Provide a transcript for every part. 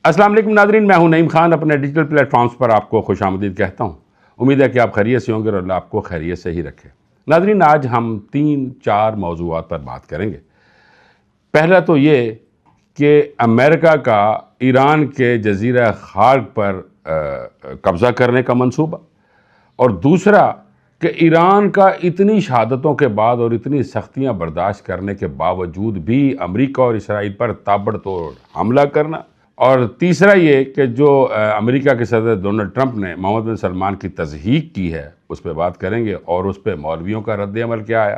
السلام علیکم ناظرین، میں ہوں نعیم خان، اپنے ڈیجیٹل پلیٹ فارمز پر آپ کو خوش آمدید کہتا ہوں۔ امید ہے کہ آپ خیریت سے ہوں گے اور اللہ آپ کو خیریت سے ہی رکھے۔ ناظرین، آج ہم 3-4 موضوعات پر بات کریں گے۔ پہلا تو یہ کہ امریکہ کا ایران کے جزیرہ خاک پر قبضہ کرنے کا منصوبہ، اور دوسرا کہ ایران کا اتنی شہادتوں کے بعد اور اتنی سختیاں برداشت کرنے کے باوجود بھی امریکہ اور اسرائیل پر تابڑ توڑ حملہ کرنا، اور تیسرا یہ کہ جو امریکہ کے صدر ڈونلڈ ٹرمپ نے محمد بن سلمان کی تضحیک کی ہے اس پہ بات کریں گے، اور اس پہ مولویوں کا رد عمل کیا آیا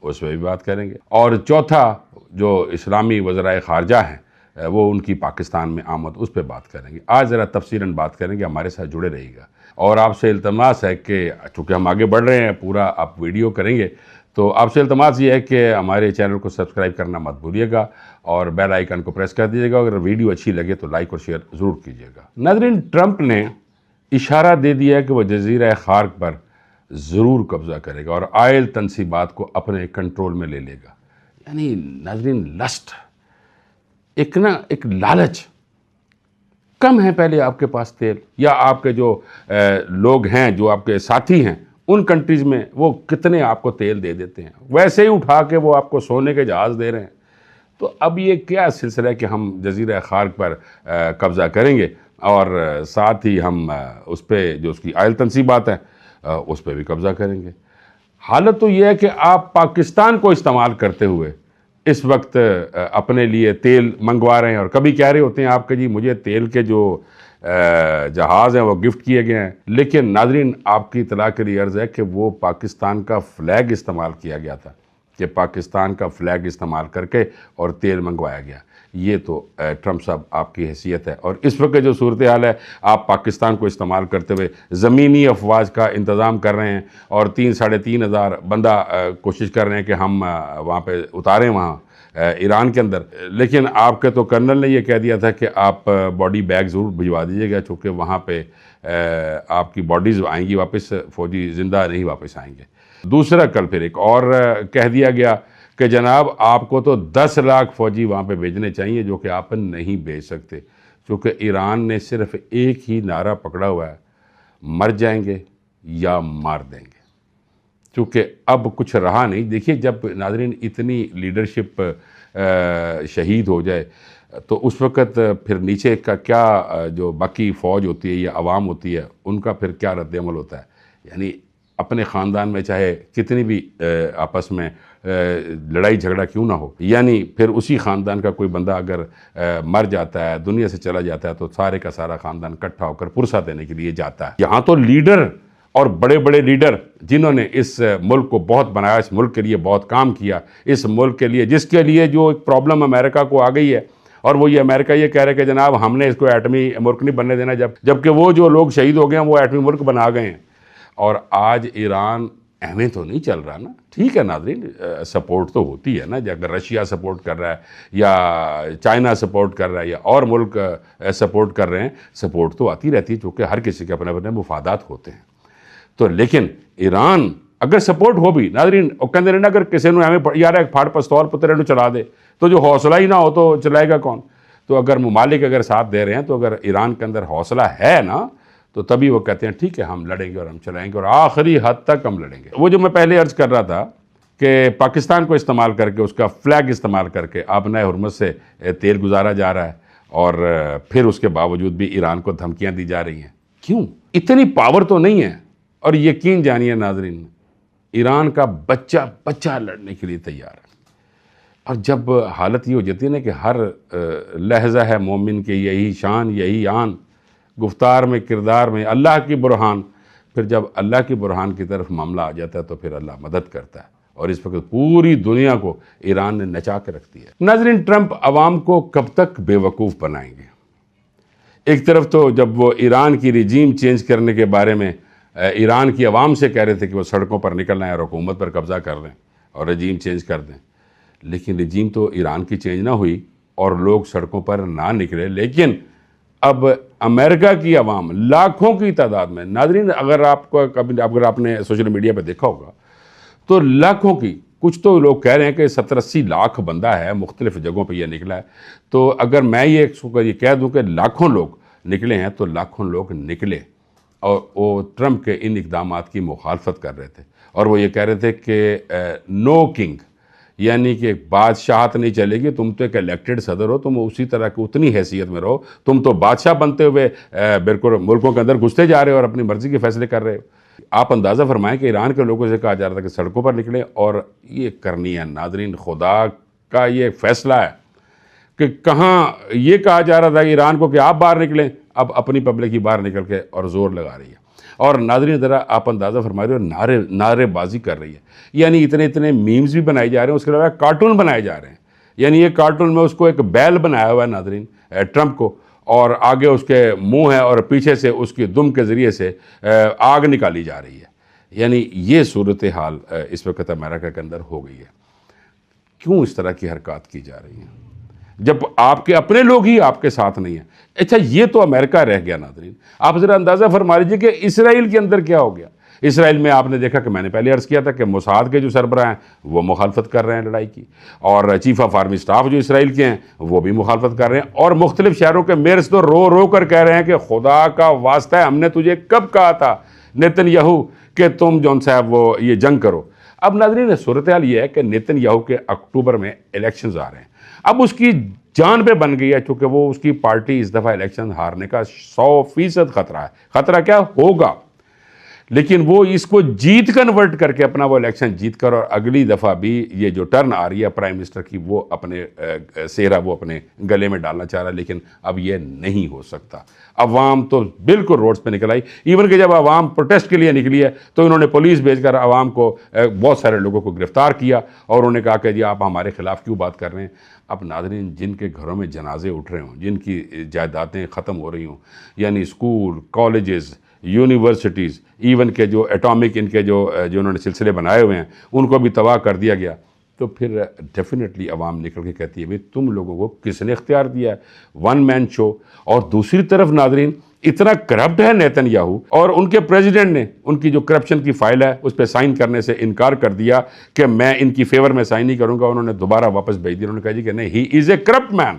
اس پہ بھی بات کریں گے، اور چوتھا جو اسلامی وزرائے خارجہ ہیں وہ ان کی پاکستان میں آمد اس پہ بات کریں گے۔ آج ذرا تفصیلاً بات کریں گے، ہمارے ساتھ جڑے رہیے گا، اور آپ سے التماس ہے کہ چونکہ ہم آگے بڑھ رہے ہیں، پورا آپ ویڈیو کریں گے تو آپ سے التماس یہ ہے کہ ہمارے چینل کو سبسکرائب کرنا مت بھولیے گا اور بیل آئیکن کو پریس کر دیجیے گا۔ اگر ویڈیو اچھی لگے تو لائک اور شیئر ضرور کیجیے گا۔ ناظرین، ٹرمپ نے اشارہ دے دیا ہے کہ وہ جزیرہ خاک پر ضرور قبضہ کرے گا اور آئل تنصیبات کو اپنے کنٹرول میں لے لے گا۔ یعنی ناظرین، لسٹ، ایک لالچ، کم ہے پہلے آپ کے پاس تیل، یا آپ کے جو لوگ ہیں جو آپ کے ساتھی ہیں ان کنٹریز میں وہ کتنے آپ کو تیل دے دیتے ہیں، ویسے ہی اٹھا کے وہ آپ کو سونے کے جہاز دے رہے ہیں۔ تو اب یہ کیا سلسلہ ہے کہ ہم جزیرہ خاک پر قبضہ کریں گے اور ساتھ ہی ہم اس پہ جو اس کی آئل تنصیبات ہیں اس پہ بھی قبضہ کریں گے۔ حالت تو یہ ہے کہ آپ پاکستان کو استعمال کرتے ہوئے اس وقت اپنے لیے تیل منگوا رہے ہیں، اور کبھی کہہ رہے ہوتے ہیں آپ کہ جی مجھے تیل کے جو جہاز ہیں وہ گفٹ کیے گئے ہیں، لیکن ناظرین آپ کی اطلاع کے لیے عرض ہے کہ وہ پاکستان کا فلیگ استعمال کیا گیا تھا، کہ پاکستان کا فلیگ استعمال کر کے اور تیل منگوایا گیا۔ یہ تو ٹرمپ صاحب آپ کی حیثیت ہے، اور اس وقت جو صورتحال ہے آپ پاکستان کو استعمال کرتے ہوئے زمینی افواج کا انتظام کر رہے ہیں، اور 3-3.5 ہزار بندہ کوشش کر رہے ہیں کہ ہم وہاں پہ اتاریں وہاں ایران کے اندر، لیکن آپ کے تو کرنل نے یہ کہہ دیا تھا کہ آپ باڈی بیگ ضرور بھجوا دیجیے گا، چونکہ وہاں پہ آپ کی باڈیز آئیں گی واپس، فوجی زندہ نہیں واپس آئیں گے۔ دوسرا کل پھر ایک اور کہہ دیا گیا کہ جناب آپ کو تو 10 لاکھ فوجی وہاں پہ بھیجنے چاہیے، جو کہ آپ نہیں بھیج سکتے، چونکہ ایران نے صرف ایک ہی نعرہ پکڑا ہوا ہے، مر جائیں گے یا مار دیں گے، چونکہ اب کچھ رہا نہیں۔ دیکھیے، جب ناظرین اتنی لیڈرشپ شہید ہو جائے تو اس وقت پھر نیچے کا کیا جو باقی فوج ہوتی ہے یا عوام ہوتی ہے ان کا پھر کیا رد عمل ہوتا ہے۔ یعنی اپنے خاندان میں چاہے کتنی بھی آپس میں لڑائی جھگڑا کیوں نہ ہو، یعنی پھر اسی خاندان کا کوئی بندہ اگر مر جاتا ہے، دنیا سے چلا جاتا ہے، تو سارے کا سارا خاندان اکٹھا ہو کر پرسہ دینے کے لیے جاتا ہے۔ یہاں تو لیڈر اور بڑے بڑے لیڈر جنہوں نے اس ملک کو بہت بنایا، اس ملک کے لیے بہت کام کیا، اس ملک کے لیے جس کے لیے جو ایک پرابلم امریکہ کو آ گئی ہے، اور وہ یہ امریکہ یہ کہہ رہے کہ جناب ہم نے اس کو ایٹمی ملک نہیں بننے دینا، جبکہ وہ جو لوگ شہید ہو گئے ہیں وہ ایٹمی ملک بنا گئے ہیں۔ اور آج ایران اہم تو نہیں چل رہا نا، ٹھیک ہے ناظرین، سپورٹ تو ہوتی ہے نا، اگر رشیا سپورٹ کر رہا ہے یا چائنا سپورٹ کر رہا ہے یا اور ملک سپورٹ کر رہے ہیں، سپورٹ تو آتی رہتی ہے، چونکہ ہر کسی کے اپنے اپنے مفادات ہوتے ہیں۔ تو لیکن ایران اگر سپورٹ ہو بھی ناظرین، وہ کہتے ہیں نا اگر کسی نے ہمیں یار ایک پھاڑ پستول پترے نو چلا دے، تو جو حوصلہ ہی نہ ہو تو چلائے گا کون؟ تو اگر ممالک اگر ساتھ دے رہے ہیں، تو اگر ایران کے اندر حوصلہ ہے نا، تو تبھی وہ کہتے ہیں ٹھیک ہے ہم لڑیں گے اور ہم چلائیں گے، اور آخری حد تک ہم لڑیں گے۔ وہ جو میں پہلے عرض کر رہا تھا کہ پاکستان کو استعمال کر کے، اس کا فلیگ استعمال کر کے آبنائے حرمت سے تیل گزارا جا رہا ہے، اور پھر اس کے باوجود بھی ایران کو دھمکیاں دی جا رہی ہیں۔ کیوں؟ اتنی پاور تو نہیں ہے، اور یقین جانیے ناظرین، ایران کا بچہ لڑنے کے لیے تیار ہے۔ اور جب حالت یہ ہو جاتی ہے نا کہ ہر لہجہ ہے مومن کے یہی شان یہی آن، گفتار میں کردار میں اللہ کی برہان، پھر جب اللہ کی برہان کی طرف معاملہ آ جاتا ہے تو پھر اللہ مدد کرتا ہے، اور اس وقت پوری دنیا کو ایران نے نچا کے رکھ دیا ہے۔ ناظرین، ٹرمپ عوام کو کب تک بے وقوف بنائیں گے؟ ایک طرف تو جب وہ ایران کی رجیم چینج کرنے کے بارے میں ایران کی عوام سے کہہ رہے تھے کہ وہ سڑکوں پر نکل آئیں اور حکومت پر قبضہ کر لیں اور رجیم چینج کر دیں، لیکن رجیم تو ایران کی چینج نہ ہوئی اور لوگ سڑکوں پر نہ نکلے۔ لیکن اب امریکہ کی عوام لاکھوں کی تعداد میں، ناظرین اگر آپ نے سوشل میڈیا پہ دیکھا ہوگا تو لاکھوں کی کچھ تو لوگ کہہ رہے ہیں کہ 70-80 لاکھ بندہ ہے، مختلف جگہوں پہ یہ نکلا ہے. تو اگر میں یہ کہہ دوں کہ لاکھوں لوگ نکلے ہیں تو لاکھوں لوگ نکلے اور وہ ٹرمپ کے ان اقدامات کی مخالفت کر رہے تھے، اور وہ یہ کہہ رہے تھے کہ نو کنگ، یعنی کہ بادشاہت نہیں چلے گی، تم تو ایک الیکٹڈ صدر ہو، تم اسی طرح کی اتنی حیثیت میں رہو، تم تو بادشاہ بنتے ہوئے بالکل ملکوں کے اندر گھستے جا رہے ہو اور اپنی مرضی کے فیصلے کر رہے ہو. آپ اندازہ فرمائیں کہ ایران کے لوگوں سے کہا جا رہا تھا کہ سڑکوں پر نکلیں، اور یہ کرنی ہے. ناظرین، خدا کا یہ فیصلہ ہے کہ کہاں یہ کہا جا رہا تھا کہ ایران کو کہ آپ باہر نکلیں، اب اپنی پبلک ہی باہر نکل کے اور زور لگا رہی ہے. اور ناظرین ذرا آپ اندازہ فرما رہے ہو، نعرے بازی کر رہی ہے. یعنی اتنے میمز بھی بنائے جا رہے ہیں، اس کے علاوہ کارٹون بنائے جا رہے ہیں. یعنی یہ کارٹون میں اس کو ایک بیل بنایا ہوا ہے ناظرین، ٹرمپ کو، اور آگے اس کے منہ ہے اور پیچھے سے اس کی دم کے ذریعے سے آگ نکالی جا رہی ہے. یعنی یہ صورتحال اس وقت امریکہ کے اندر ہو گئی ہے. کیوں اس طرح کی حرکات کی جا رہی ہیں جب آپ کے اپنے لوگ ہی آپ کے ساتھ نہیں ہیں؟ اچھا، یہ تو امریکہ رہ گیا. ناظرین، آپ ذرا اندازہ فرما لیجیے کہ اسرائیل کے اندر کیا ہو گیا. اسرائیل میں آپ نے دیکھا کہ میں نے پہلے عرض کیا تھا کہ موساد کے جو سربراہ ہیں وہ مخالفت کر رہے ہیں لڑائی کی، اور چیف آف آرمی سٹاف جو اسرائیل کے ہیں وہ بھی مخالفت کر رہے ہیں، اور مختلف شہروں کے میئرز تو رو رو کر کہہ رہے ہیں کہ خدا کا واسطہ ہے، ہم نے تجھے کب کہا تھا نیتن یاہو کہ تم جون صاحب وہ یہ جنگ کرو. اب ناظرین، صورتحال یہ ہے کہ نیتن یاہو کے اکتوبر میں الیکشنز آ رہے ہیں. اب اس کی جان پہ بن گئی ہے، چونکہ وہ اس کی پارٹی اس دفعہ الیکشن ہارنے کا 100% خطرہ ہے. خطرہ کیا ہوگا، لیکن وہ اس کو جیت کنورٹ کر کے اپنا وہ الیکشن جیت کر، اور اگلی دفعہ بھی یہ جو ٹرن آ رہی ہے پرائم منسٹر کی، وہ اپنے سہرا وہ اپنے گلے میں ڈالنا چاہ رہا ہے. لیکن اب یہ نہیں ہو سکتا. عوام تو بالکل روڈز پہ نکل آئی. ایون کہ جب عوام پروٹیسٹ کے لیے نکلی ہے تو انہوں نے پولیس بھیج کر عوام کو، بہت سارے لوگوں کو گرفتار کیا، اور انہوں نے کہا کہ جی آپ ہمارے خلاف کیوں بات کر رہے ہیں. اب ناظرین، جن کے گھروں میں جنازے اٹھ رہے ہوں، جن کی جائیدادیں ختم ہو رہی ہوں، یعنی اسکول، کالجز، یونیورسٹیز، ایون کہ جو ایٹامک ان کے جو انہوں نے سلسلے بنائے ہوئے ہیں ان کو بھی تباہ کر دیا گیا، تو پھر ڈیفینیٹلی عوام نکل کے کہتی ہے بھئی تم لوگوں کو کس نے اختیار دیا ہے؟ ون مین شو. اور دوسری طرف ناظرین، اتنا کرپٹ ہے نیتن یاہو، اور ان کے پریزیڈنٹ نے ان کی جو کرپشن کی فائل ہے اس پہ سائن کرنے سے انکار کر دیا کہ میں ان کی فیور میں سائن نہیں کروں گا. انہوں نے دوبارہ واپس بھیج دیا. انہوں نے کہا جی کہ نہیں، ہی از اے کرپٹ مین.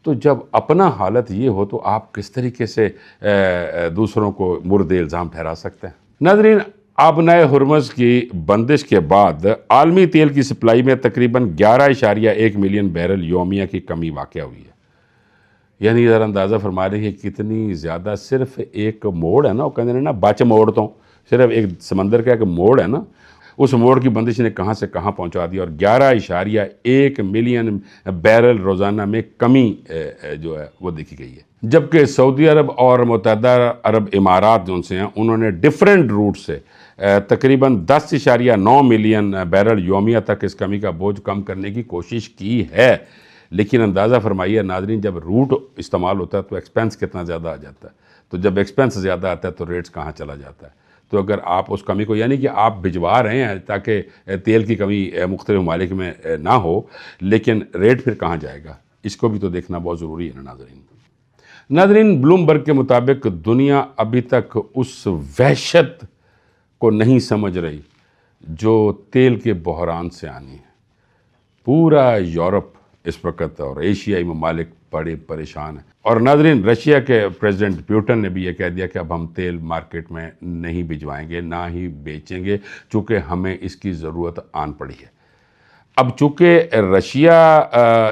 تو جب اپنا حالت یہ ہو تو آپ کس طریقے سے دوسروں کو مرد الزام ٹھہرا سکتے ہیں؟ ناظرین، آبنائے ہرمز کی بندش کے بعد عالمی تیل کی سپلائی میں تقریباً 11.1 ملین بیرل یومیہ کی کمی واقع ہوئی ہے. یعنی ذرا اندازہ فرما رہے ہیں کہ کتنی زیادہ. صرف ایک موڑ ہے نا، وہ کہتے ہیں نا بچ موڑ تو، صرف ایک سمندر کا ایک موڑ ہے نا، اس موڑ کی بندش نے کہاں سے کہاں پہنچا دیا، اور 11.1 ملین بیرل روزانہ میں کمی جو ہے وہ دیکھی گئی ہے. جبکہ سعودی عرب اور متحدہ عرب امارات جو سے ہیں، انہوں نے ڈیفرنٹ روٹ سے تقریباً 10.9 ملین بیرل یومیہ تک اس کمی کا بوجھ کم کرنے کی کوشش کی ہے. لیکن اندازہ فرمائیے ناظرین، جب روٹ استعمال ہوتا ہے تو ایکسپینس کتنا زیادہ آ جاتا ہے. تو جب ایکسپینس زیادہ آتا ہے تو ریٹس کہاں چلا جاتا ہے. تو اگر آپ اس کمی کو، یعنی کہ آپ بھجوا رہے ہیں تاکہ تیل کی کمی مختلف ممالک میں نہ ہو، لیکن ریٹ پھر کہاں جائے گا، اس کو بھی تو دیکھنا بہت ضروری ہے نا ناظرین. بلومبرگ کے مطابق دنیا ابھی تک اس وحشت کو نہیں سمجھ رہی جو تیل کے بحران سے آنی ہے. پورا یورپ اس وقت اور ایشیائی ممالک بڑے پریشان ہیں. اور ناظرین، رشیا کے پریزیڈنٹ پیوٹن نے بھی یہ کہہ دیا کہ اب ہم تیل مارکیٹ میں نہیں بھجوائیں گے، نہ ہی بیچیں گے، چونکہ ہمیں اس کی ضرورت آن پڑی ہے. اب چونکہ رشیا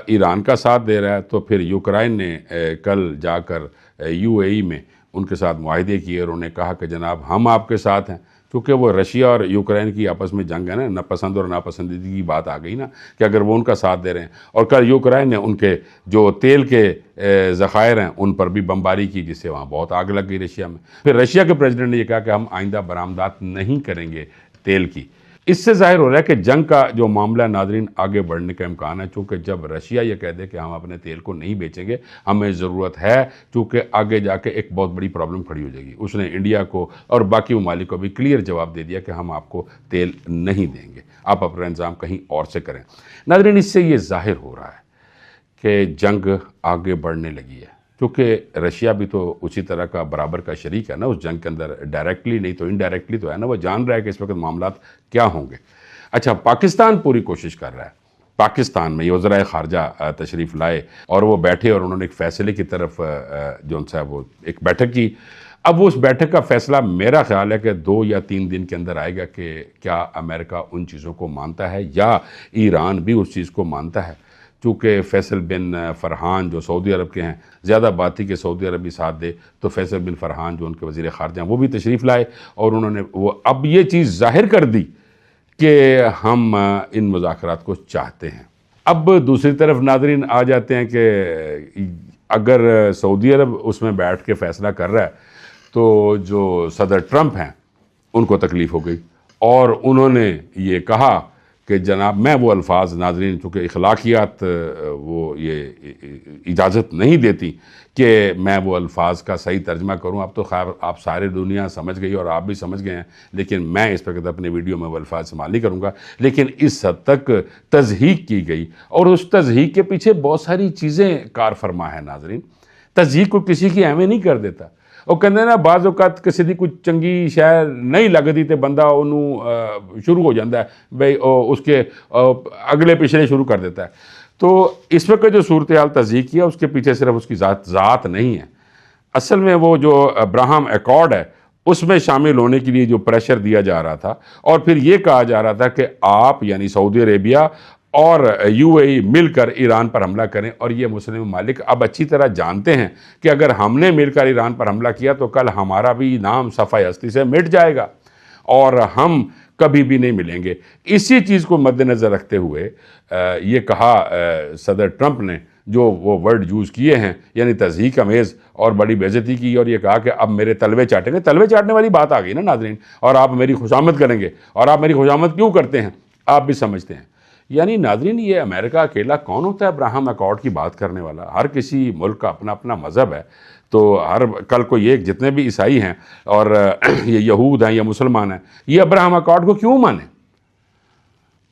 ایران کا ساتھ دے رہا ہے، تو پھر یوکرائن نے کل جا کر UAE میں ان کے ساتھ معاہدے کیے، اور انہوں نے کہا کہ جناب ہم آپ کے ساتھ ہیں. کیونکہ وہ رشیا اور یوکرائن کی آپس میں جنگ ہے نا، ناپسند اور ناپسندیدگی کی بات آ گئی نا، کہ اگر وہ ان کا ساتھ دے رہے ہیں. اور کل یوکرائن نے ان کے جو تیل کے ذخائر ہیں ان پر بھی بمباری کی، جس سے وہاں بہت آگ لگ گئی رشیا میں. پھر رشیا کے پریزیڈنٹ نے یہ کہا کہ ہم آئندہ برآمدات نہیں کریں گے تیل کی. اس سے ظاہر ہو رہا ہے کہ جنگ کا جو معاملہ ناظرین آگے بڑھنے کا امکان ہے، چونکہ جب رشیا یہ کہہ دے کہ ہم اپنے تیل کو نہیں بیچیں گے، ہمیں ضرورت ہے، چونکہ آگے جا کے ایک بہت بڑی پرابلم کھڑی ہو جائے گی. اس نے انڈیا کو اور باقی ممالک کو بھی کلیئر جواب دے دیا کہ ہم آپ کو تیل نہیں دیں گے، آپ اپنا انتظام کہیں اور سے کریں. ناظرین، اس سے یہ ظاہر ہو رہا ہے کہ جنگ آگے بڑھنے لگی ہے، کیونکہ رشیا بھی تو اسی طرح کا برابر کا شریک ہے نا اس جنگ کے اندر، ڈائریکٹلی نہیں تو انڈائریکٹلی تو ہے نا. وہ جان رہا ہے کہ اس وقت معاملات کیا ہوں گے. اچھا، پاکستان پوری کوشش کر رہا ہے، پاکستان میں یہ وزرائے خارجہ تشریف لائے اور وہ بیٹھے اور انہوں نے ایک فیصلے کی طرف جو ان سے وہ ایک بیٹھک کی. اب اس بیٹھک کا فیصلہ میرا خیال ہے کہ 2 یا 3 دن کے اندر آئے گا کہ کیا امریکہ ان چیزوں کو مانتا ہے یا ایران بھی اس چیز کو مانتا ہے. چونکہ فیصل بن فرحان جو سعودی عرب کے ہیں، زیادہ بات تھی کہ سعودی عرب بھی ساتھ دے، تو فیصل بن فرحان جو ان کے وزیر خارجہ ہیں وہ بھی تشریف لائے اور انہوں نے وہ اب یہ چیز ظاہر کر دی کہ ہم ان مذاکرات کو چاہتے ہیں. اب دوسری طرف ناظرین آ جاتے ہیں کہ اگر سعودی عرب اس میں بیٹھ کے فیصلہ کر رہا ہے تو جو صدر ٹرمپ ہیں ان کو تکلیف ہو گئی اور انہوں نے یہ کہا کہ جناب میں وہ الفاظ، ناظرین چونکہ اخلاقیات وہ یہ اجازت نہیں دیتی کہ میں وہ الفاظ کا صحیح ترجمہ کروں. اب تو خیر آپ سارے دنیا سمجھ گئی اور آپ بھی سمجھ گئے ہیں، لیکن میں اس پر اپنے ویڈیو میں وہ الفاظ استعمال نہیں کروں گا. لیکن اس حد تک تضحیق کی گئی اور اس تضحیق کے پیچھے بہت ساری چیزیں کار فرما ہیں. ناظرین، تضحیق کو کسی کی اہمیت نہیں کر دیتا. وہ کہتے نا بعض اوقات کسی دی کوئی چنگی شے نہیں لگتی تے بندہ انہوں شروع ہو جاتا ہے بھئی اس کے اگلے پچھلے شروع کر دیتا ہے. تو اس وقت جو صورتحال تضحیق کیا اس کے پیچھے صرف اس کی ذات نہیں ہے. اصل میں وہ جو ابراہم ایکارڈ ہے اس میں شامل ہونے کے لیے جو پریشر دیا جا رہا تھا اور پھر یہ کہا جا رہا تھا کہ آپ یعنی سعودی عربیہ اور UAE مل کر ایران پر حملہ کریں، اور یہ مسلم ممالک اب اچھی طرح جانتے ہیں کہ اگر ہم نے مل کر ایران پر حملہ کیا تو کل ہمارا بھی نام صفحہ ہستی سے مٹ جائے گا اور ہم کبھی بھی نہیں ملیں گے. اسی چیز کو مد نظر رکھتے ہوئے یہ کہا صدر ٹرمپ نے جو وہ ورڈ یوز کیے ہیں یعنی تضحیق امیز اور بڑی بے عزتی کی، اور یہ کہا کہ اب میرے تلوے چاٹیں گے. تلوے چاٹنے والی بات آ گئی نا ناظرین، اور آپ میری خوشامد کریں گے. اور آپ میری خوشامد کیوں کرتے ہیں آپ بھی سمجھتے ہیں. یعنی ناظرین یہ امریکہ اکیلا کون ہوتا ہے ابراہم ایکارڈ کی بات کرنے والا؟ ہر کسی ملک کا اپنا اپنا مذہب ہے. تو کل کو یہ جتنے بھی عیسائی ہیں اور یہ یہود ہیں یا مسلمان ہیں یہ ابراہم ایکارڈ کو کیوں مانیں؟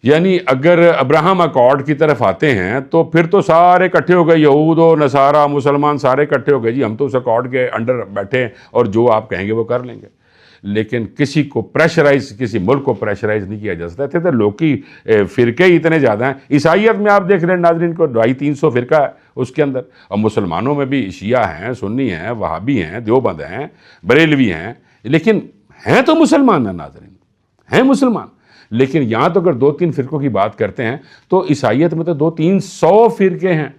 یعنی اگر ابراہم ایکارڈ کی طرف آتے ہیں تو پھر تو سارے اکٹھے ہو گئے، یہود و نصارہ مسلمان سارے اکٹھے ہو گئے، جی ہم تو اس ایکارڈ کے انڈر بیٹھے ہیں اور جو آپ کہیں گے وہ کر لیں گے. لیکن کسی کو پریشرائز، کسی ملک کو پریشرائز نہیں کیا جا سکتا. تھے تو لوگ کی فرقے ہی اتنے زیادہ ہیں. عیسائیت میں آپ دیکھ رہے ہیں ناظرین کو 250-300 فرقہ ہے اس کے اندر، اور مسلمانوں میں بھی شیعہ ہیں، سنی ہیں، وہابی ہیں، دیوبند ہیں، بریلوی ہیں، لیکن ہیں تو مسلمان ہیں ناظرین، ہیں مسلمان. لیکن یہاں تو اگر 2-3 فرقوں کی بات کرتے ہیں تو عیسائیت میں تو 200-300 فرقے ہیں.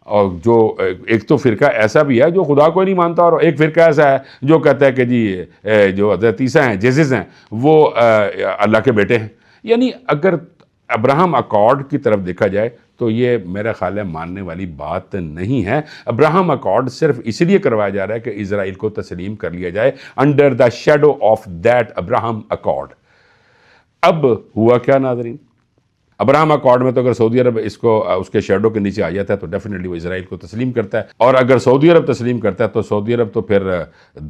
اور جو ایک تو فرقہ ایسا بھی ہے جو خدا کو نہیں مانتا، اور ایک فرقہ ایسا ہے جو کہتا ہے کہ جی جو حضرت عیسیٰ ہیں، جیسس ہیں، وہ اللہ کے بیٹے ہیں. یعنی اگر ابراہم ایکارڈ کی طرف دیکھا جائے تو یہ میرا خیال ہے ماننے والی بات نہیں ہے. ابراہم ایکارڈ صرف اس لیے کروایا جا رہا ہے کہ اسرائیل کو تسلیم کر لیا جائے under the shadow of that Abraham accord. اب ہوا کیا ناظرین؟ ابراہم ایکارڈ میں تو اگر سعودی عرب اس کے شیڈو کے نیچے آ جاتا ہے تو ڈیفینیٹلی وہ اسرائیل کو تسلیم کرتا ہے، اور اگر سعودی عرب تسلیم کرتا ہے تو سعودی عرب تو پھر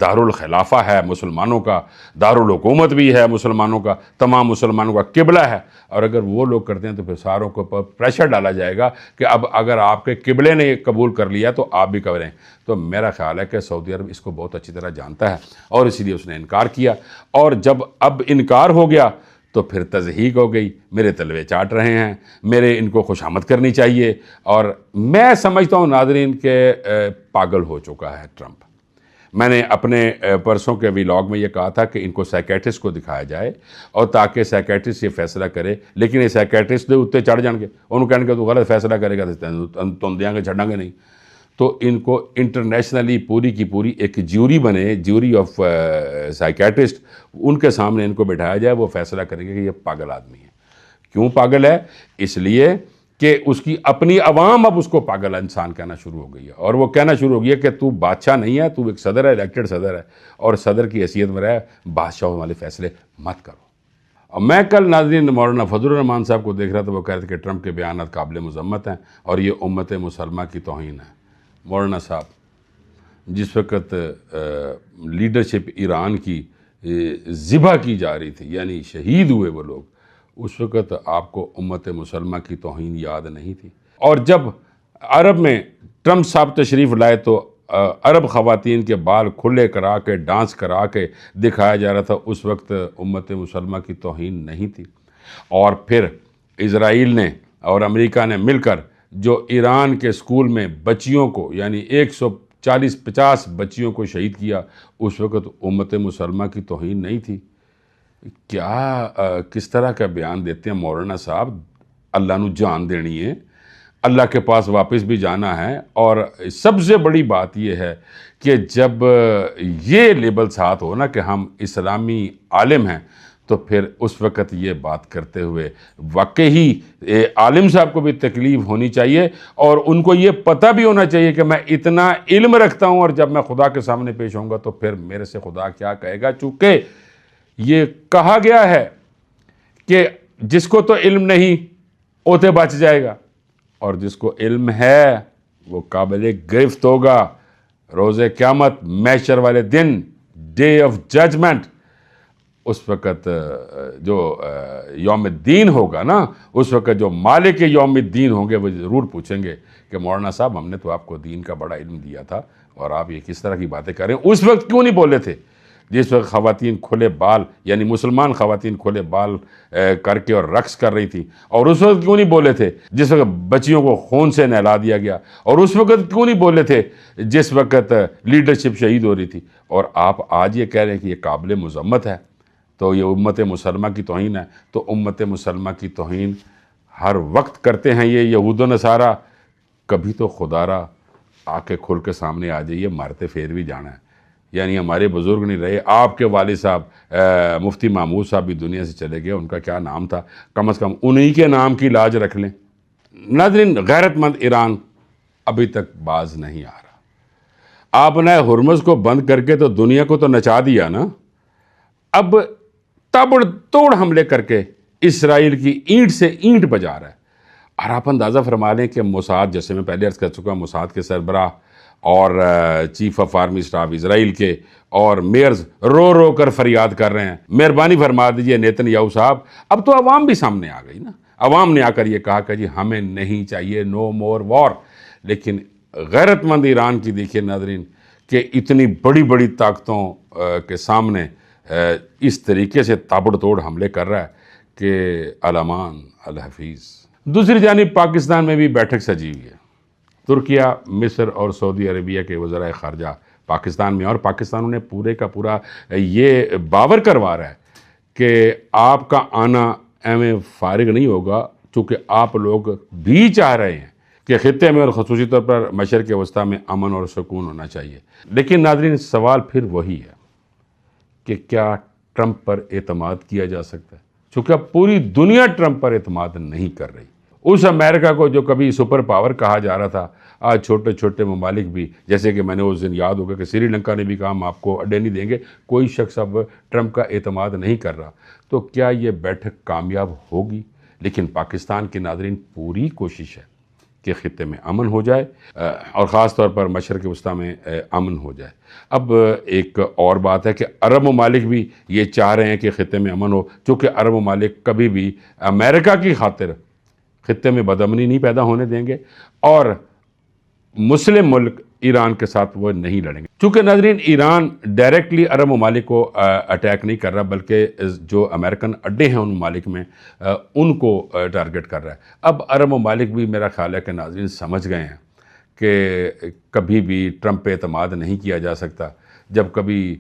دارالخلافہ ہے مسلمانوں کا، دارالحکومت بھی ہے مسلمانوں کا، تمام مسلمانوں کا قبلہ ہے. اور اگر وہ لوگ کرتے ہیں تو پھر ساروں کو پریشر ڈالا جائے گا کہ اب اگر آپ کے قبلے نے قبول کر لیا تو آپ بھی کریں. تو میرا خیال ہے کہ سعودی عرب اس کو بہت اچھی طرح جانتا ہے اور اسی لیے اس نے انکار کیا. اور جب اب انکار ہو گیا تو پھر تضحیق ہو گئی، میرے تلوے چاٹ رہے ہیں، میرے ان کو خوشامد کرنی چاہیے. اور میں سمجھتا ہوں ناظرین کہ پاگل ہو چکا ہے ٹرمپ. میں نے اپنے پرسوں کے ویلاگ میں یہ کہا تھا کہ ان کو سائیکیٹرسٹ کو دکھایا جائے اور تاکہ سائیکیٹرسٹ یہ فیصلہ کرے، لیکن یہ سائیکیٹرسٹ دے اتنے چڑھ جان گے، انہوں کہنے کہ تو غلط فیصلہ کرے گا تو دیاں گے چھڑاں گے نہیں. تو ان کو انٹرنیشنلی پوری کی پوری ایک جیوری بنے، جیوری آف سائیکیٹرسٹ، ان کے سامنے ان کو بٹھایا جائے، وہ فیصلہ کریں گے کہ یہ پاگل آدمی ہے. کیوں پاگل ہے؟ اس لیے کہ اس کی اپنی عوام اب اس کو پاگل انسان کہنا شروع ہو گئی ہے، اور وہ کہنا شروع ہو گئی ہے کہ تو بادشاہ نہیں ہے، تو ایک صدر ہے، الیکٹڈ صدر ہے، اور صدر کی حیثیت میں رہے، بادشاہوں والے فیصلے مت کرو. اور میں کل ناظرین مولانا فضل الرحمان صاحب کو دیکھ رہا تھا، وہ کہہ رہے تھے کہ ٹرمپ کے بیانات قابل مذمت ہیں اور یہ امت مسلمہ کی توہین ہے. مولانا صاحب، جس وقت لیڈرشپ ایران کی ذبح کی جا رہی تھی، یعنی شہید ہوئے وہ لوگ، اس وقت آپ کو امت مسلمہ کی توہین یاد نہیں تھی؟ اور جب عرب میں ٹرمپ صاحب تشریف لائے تو عرب خواتین کے بال کھلے کرا کے ڈانس کرا کے دکھایا جا رہا تھا، اس وقت امت مسلمہ کی توہین نہیں تھی؟ اور پھر اسرائیل نے اور امریکہ نے مل کر جو ایران کے اسکول میں بچیوں کو یعنی 140-50 بچیوں کو شہید کیا، اس وقت امت مسلمہ کی توہین نہیں تھی؟ کیا کس طرح کا بیان دیتے ہیں مولانا صاحب؟ اللہ نو جان دینی ہے، اللہ کے پاس واپس بھی جانا ہے، اور سب سے بڑی بات یہ ہے کہ جب یہ لیبل ساتھ ہو نا کہ ہم اسلامی عالم ہیں، تو پھر اس وقت یہ بات کرتے ہوئے واقعی عالم صاحب کو بھی تکلیف ہونی چاہیے، اور ان کو یہ پتہ بھی ہونا چاہیے کہ میں اتنا علم رکھتا ہوں، اور جب میں خدا کے سامنے پیش ہوں گا تو پھر میرے سے خدا کیا کہے گا؟ چونکہ یہ کہا گیا ہے کہ جس کو تو علم نہیں وہ تو بچ جائے گا، اور جس کو علم ہے وہ قابل گرفت ہوگا روز قیامت، محشر والے دن، ڈے آف ججمنٹ۔ اس وقت جو یوم الدین ہوگا نا، اس وقت جو مالک یوم الدین ہوں گے وہ ضرور پوچھیں گے کہ مولانا صاحب ہم نے تو آپ کو دین کا بڑا علم دیا تھا، اور آپ یہ کس طرح کی باتیں کر رہے ہیں؟ اس وقت کیوں نہیں بولے تھے جس وقت خواتین کھلے بال، یعنی مسلمان خواتین کھلے بال کر کے اور رقص کر رہی تھیں؟ اور اس وقت کیوں نہیں بولے تھے جس وقت بچیوں کو خون سے نہلا دیا گیا؟ اور اس وقت کیوں نہیں بولے تھے جس وقت لیڈرشپ شہید ہو رہی تھی؟ اور آپ آج یہ کہہ رہے ہیں کہ یہ قابل مذمت ہے، تو یہ امت مسلمہ کی توہین ہے۔ تو امت مسلمہ کی توہین ہر وقت کرتے ہیں یہ یہود و نصارہ، کبھی تو خدا را آ کے کھل کے سامنے آ جائیے، مارتے پھیر بھی جانا ہے۔ یعنی ہمارے بزرگ نہیں رہے، آپ کے والد صاحب مفتی محمود صاحب بھی دنیا سے چلے گئے، ان کا کیا نام تھا؟ کم از کم انہی کے نام کی لاج رکھ لیں۔ ناظرین، غیرت مند ایران ابھی تک باز نہیں آ رہا۔ آپ نے ہرمز کو بند کر کے تو دنیا کو تو نچا دیا نا، اب تابڑ توڑ حملے کر کے اسرائیل کی اینٹ سے اینٹ بجا رہا ہے۔ اور آپ اندازہ فرما لیں کہ موساد، جیسے میں پہلے عرض کر چکا، موساد کے سربراہ اور چیف آف آرمی اسٹاف اسرائیل کے اور میئرز رو رو کر فریاد کر رہے ہیں، مہربانی فرما دیجئے نیتن یاہو صاحب۔ اب تو عوام بھی سامنے آ گئی نا، عوام نے آ کر یہ کہا کہ جی ہمیں نہیں چاہیے، نو مور وار۔ لیکن غیرت مند ایران کی دیکھیے ناظرین کہ اتنی بڑی بڑی طاقتوں کے سامنے اس طریقے سے تابڑ توڑ حملے کر رہا ہے کہ الامان الحفیظ۔ دوسری جانب پاکستان میں بھی بیٹھک سجی ہوئی ہے۔ ترکیہ، مصر اور سعودی عربیہ کے وزرائے خارجہ پاکستان میں، اور پاکستان نے پورے کا پورا یہ باور کروا رہا ہے کہ آپ کا آنا ایویں فارغ نہیں ہوگا، چونکہ آپ لوگ بھی چاہ رہے ہیں کہ خطے میں اور خصوصی طور پر مشرق وسطیٰ میں امن اور سکون ہونا چاہیے۔ لیکن ناظرین، سوال پھر وہی ہے کہ کیا ٹرمپ پر اعتماد کیا جا سکتا ہے؟ چونکہ اب پوری دنیا ٹرمپ پر اعتماد نہیں کر رہی۔ اس امریکہ کو جو کبھی سپر پاور کہا جا رہا تھا، آج چھوٹے چھوٹے ممالک بھی، جیسے کہ میں نے اس دن یاد ہوگا کہ سری لنکا نے بھی کہا ہم آپ کو اڈے نہیں دیں گے، کوئی شخص اب ٹرمپ کا اعتماد نہیں کر رہا۔ تو کیا یہ بیٹھک کامیاب ہوگی؟ لیکن پاکستان کے ناظرین پوری کوشش ہے کہ خطے میں امن ہو جائے، اور خاص طور پر مشرق وسطیٰ میں امن ہو جائے۔ اب ایک اور بات ہے کہ عرب ممالک بھی یہ چاہ رہے ہیں کہ خطے میں امن ہو، چونکہ عرب ممالک کبھی بھی امریکہ کی خاطر خطے میں بدامنی نہیں پیدا ہونے دیں گے، اور مسلم ملک ایران کے ساتھ وہ نہیں لڑیں گے۔ چونکہ ناظرین، ایران ڈائریکٹلی عرب ممالک کو اٹیک نہیں کر رہا، بلکہ جو امریکن اڈے ہیں ان ممالک میں ان کو ٹارگٹ کر رہا ہے۔ اب عرب ممالک بھی میرا خیال ہے کہ ناظرین سمجھ گئے ہیں کہ کبھی بھی ٹرمپ پہ اعتماد نہیں کیا جا سکتا۔ جب کبھی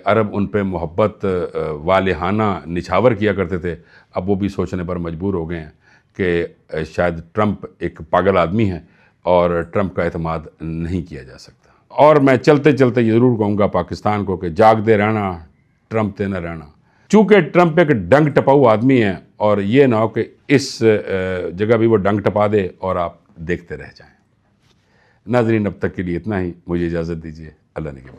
عرب ان پہ محبت والہانہ نچھاور کیا کرتے تھے، اب وہ بھی سوچنے پر مجبور ہو گئے ہیں کہ شاید ٹرمپ ایک پاگل آدمی ہے اور ٹرمپ کا اعتماد نہیں کیا جا سکتا۔ اور میں چلتے چلتے یہ ضرور کہوں گا پاکستان کو کہ جاگ دے رہنا، ٹرمپ تے نہ رہنا۔ چونکہ ٹرمپ ایک ڈنگ ٹپاؤ آدمی ہے، اور یہ نہ ہو کہ اس جگہ بھی وہ ڈنگ ٹپا دے اور آپ دیکھتے رہ جائیں۔ ناظرین، اب تک کے لیے اتنا ہی، مجھے اجازت دیجیے، اللہ نے